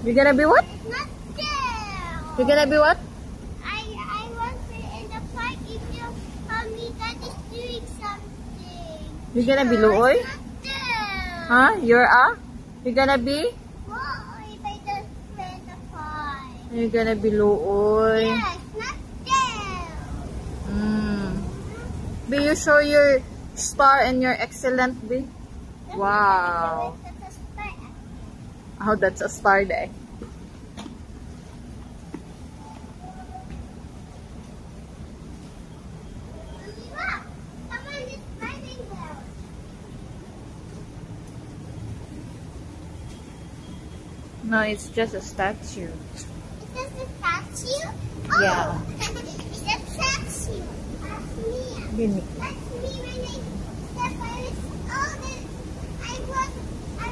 You're gonna be what? Not there. You're gonna be what? I want to in the park if you tell me that is doing something. You're gonna be Luoy? Not there. Huh? You're gonna be? Why by the park? You're gonna be Luoy. Yes, not there. B, you show your star and your excellent, B. Wow. Oh, that's a star day. No, it's just a statue. Is this a statue? Yeah. Oh, it's a statue. That's me. Give me. That's me when I step on it. Oh, then I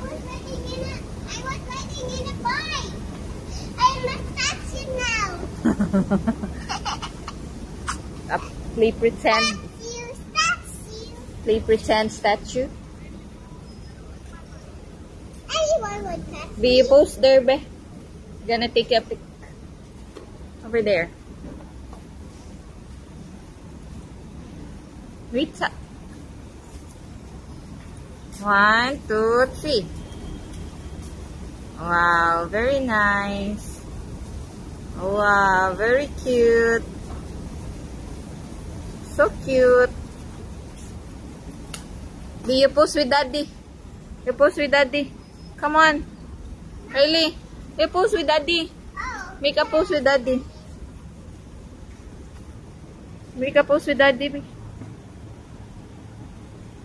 was riding in a bike. I'm a statue now. Play pretend. Statue. Play pretend statue. Anyone would statue. Be you post there, be. Gonna take a pic. Over there. Wait. 1, 2, 3. Wow, very nice. Wow, very cute. So cute. Be you pose with daddy. You pose with daddy. Come on. Riley, you pose with daddy. Oh. Make a pose with daddy. Make a pose with daddy.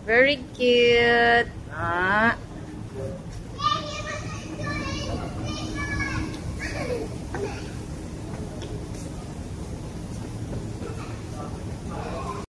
Very cute.